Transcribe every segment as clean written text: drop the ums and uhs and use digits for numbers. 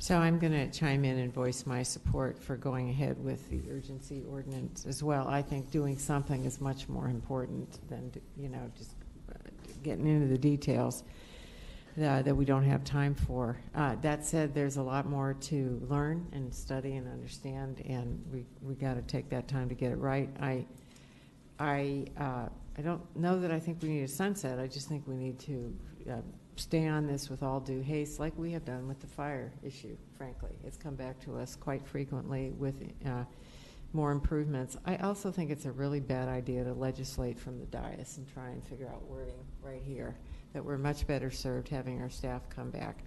So I'm going to chime in and voice my support for going ahead with the urgency ordinance as well. I think doing something is much more important than, just getting into the details that we don't have time for. That said, there's a lot more to learn and study and understand, and we got to take that time to get it right. I don't know that I think we need a sunset. I just think we need to stay on this with all due haste, like we have done with the fire issue, frankly. It's come back to us quite frequently with more improvements. I also think it's a really bad idea to legislate from the dais and try and figure out wording right here, that we're much better served having our staff come back.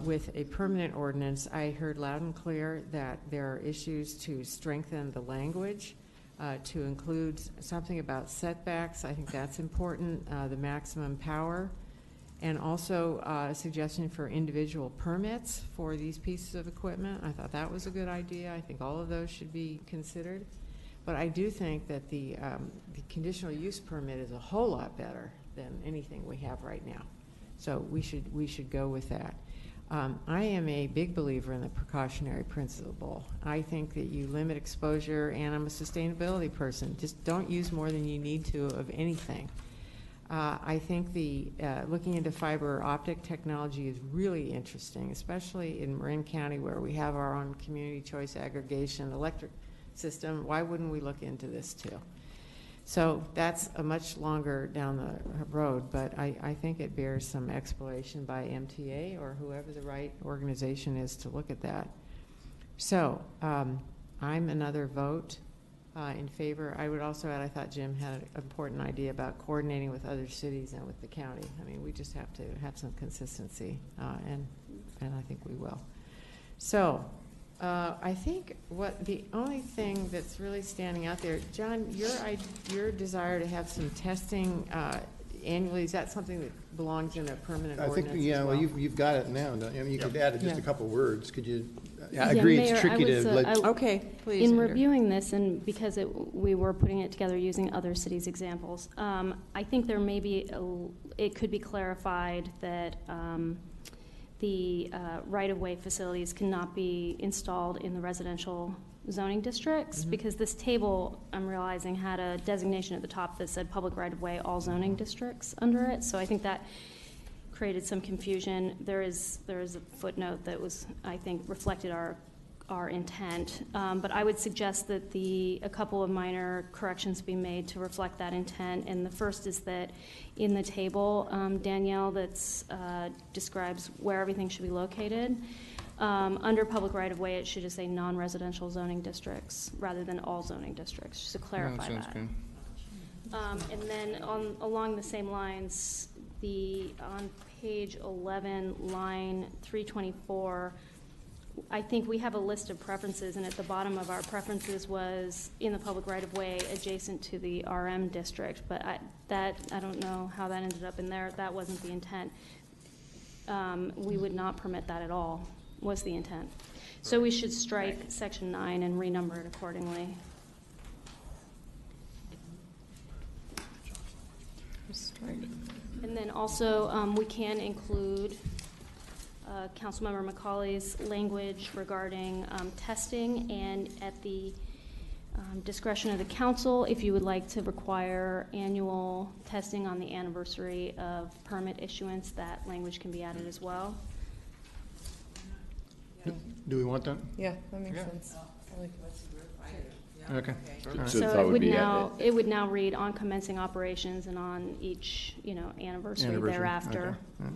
With a permanent ordinance, I heard loud and clear that there are issues to strengthen the language, to include something about setbacks. I think that's important, the maximum power, and also a suggestion for individual permits for these pieces of equipment. I thought that was a good idea. I think all of those should be considered. But I do think that the conditional use permit is a whole lot better than anything we have right now. So we should go with that. I am a big believer in the precautionary principle. I think that you limit exposure, and I'm a sustainability person. Just don't use more than you need to of anything. I think the looking into fiber optic technology is really interesting, especially in Marin County where we have our own community choice aggregation electric system. Why wouldn't we look into this too? So that's a much longer down the road, but I think it bears some exploration by MTA or whoever the right organization is to look at that. So I'm another vote in favor. I would also add, I thought Jim had an important idea about coordinating with other cities and with the county. I mean, we just have to have some consistency, and I think we will. So I think the only thing that's really standing out there, John, your desire to have some testing annually, is that something that belongs in a permanent ordinance? I think, yeah, well, you've got it now. Don't you? I mean, you could add just a couple words. Could you? I agree, Mayor, it's tricky okay, please. In reviewing this, and because we were putting it together using other cities' examples, I think there may be, it could be clarified that the right-of-way facilities cannot be installed in the residential zoning districts, because this table, I'm realizing, had a designation at the top that said public right-of-way, all zoning districts under it. So I think that created some confusion. There is a footnote that was, I think, reflected our intent, but I would suggest that a couple of minor corrections be made to reflect that intent. And the first is that in the table, Danielle, that describes where everything should be located, under public right-of-way, it should just say non-residential zoning districts rather than all zoning districts, just to clarify that. Good. And then along the same lines, on page 11, line 324, I think we have a list of preferences, and at the bottom of our preferences was in the public right-of-way adjacent to the RM district, but I don't know how that ended up in there. That wasn't the intent. We would not permit that at all, was the intent. So we should strike section 9 and renumber it accordingly. And then also we can include Councilmember McCauley's language regarding testing, and at the discretion of the council, if you would like to require annual testing on the anniversary of permit issuance, that language can be added as well. Do we want that? Yeah, that makes sense. Okay. So it would now read on commencing operations and on each anniversary thereafter. Okay.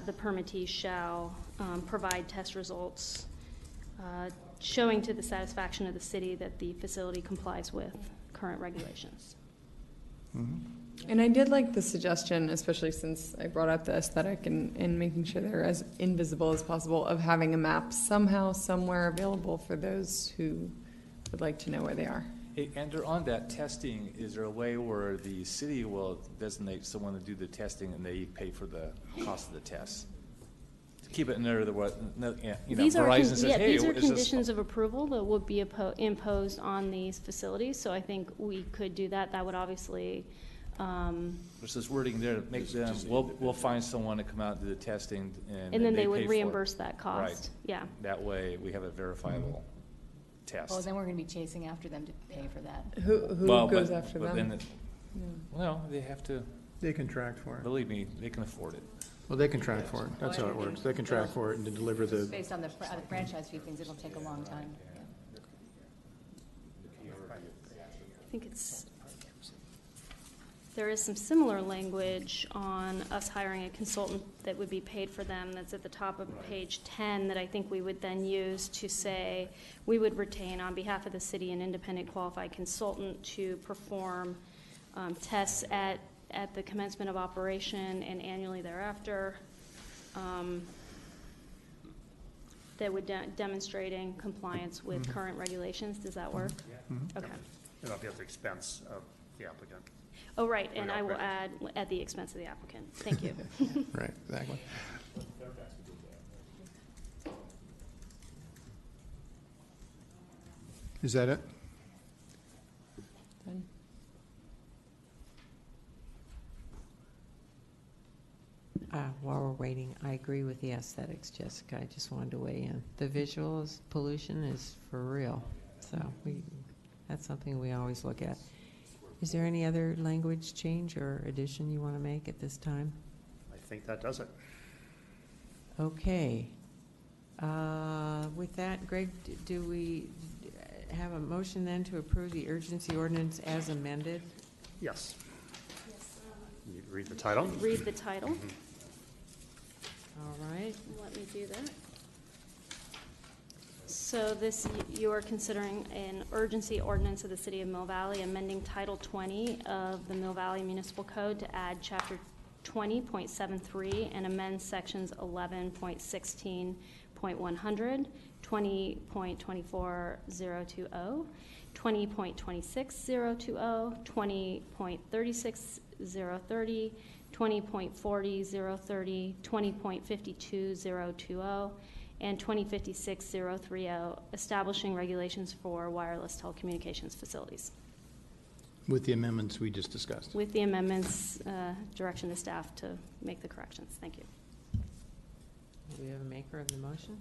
The permittee shall provide test results showing to the satisfaction of the city that the facility complies with current regulations. Mm-hmm. And I did like the suggestion, especially since I brought up the aesthetic and making sure they're as invisible as possible, of having a map somehow, somewhere available for those who would like to know where they are. Hey, Andrew, on that testing, is there a way where the city will designate someone to do the testing and they pay for the cost of the test? To keep it in there, Verizon says, hey, these are conditions of approval that would be imposed on these facilities. So I think we could do that. That would obviously There's this wording there that makes them, we'll find someone to come out and do the testing, and And then they pay would for it. reimburse that cost. Right. Yeah. That way, we have a verifiable test. Oh, then we're gonna be chasing after them to pay for that. Who Well, goes but- after but them? then well, they have to, They contract for it. believe me, they can afford it. Well, they contract for it. That's how it works. They contract for it and to deliver the, Based on the franchise fee things, it'll take a long time. I think there is some similar language on us hiring a consultant that would be paid for them that's at the top of page 10 that I think we would then use to say we would retain on behalf of the city an independent qualified consultant to perform tests at the commencement of operation and annually thereafter that would demonstrating compliance with current regulations. Does that work? Okay. It'll be at the expense of the applicant. Oh, right, and I will add at the expense of the applicant. Thank you. right, exactly. Is that it? Done. While we're waiting, I agree with the aesthetics, Jessica. I just wanted to weigh in. The visuals pollution is for real, so that's something we always look at. Is there any other language change or addition you want to make at this time? I think that does it. Okay. With that, Greg, do we have a motion then to approve the urgency ordinance as amended? Yes. You read the title? Read the title. All right. Let me do that. So this, you are considering an urgency ordinance of the City of Mill Valley, amending Title 20 of the Mill Valley Municipal Code to add Chapter 20.73 and amend Sections 11.16.100, 20.24020, 20.26020, 20.36030, 20.40030, 20.52020, and 2056-030, establishing regulations for wireless telecommunications facilities. With the amendments we just discussed. With the amendments, direction to staff to make the corrections. Thank you. Do we have a maker of the motion?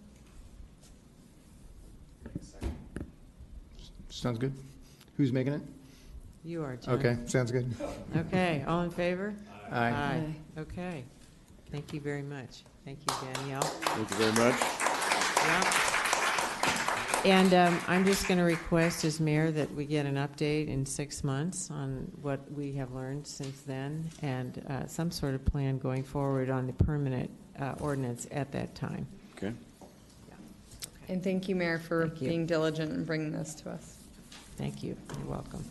Sounds good. Who's making it? You are, John. Okay, sounds good. Okay, all in favor? Aye. Okay. Thank you very much. Thank you, Danielle. Thank you very much. Yeah. And I'm just going to request as mayor that we get an update in 6 months on what we have learned since then and some sort of plan going forward on the permanent ordinance at that time. Okay. And thank you, Mayor, for Thank you. being diligent and bringing this to us. Thank you. You're welcome.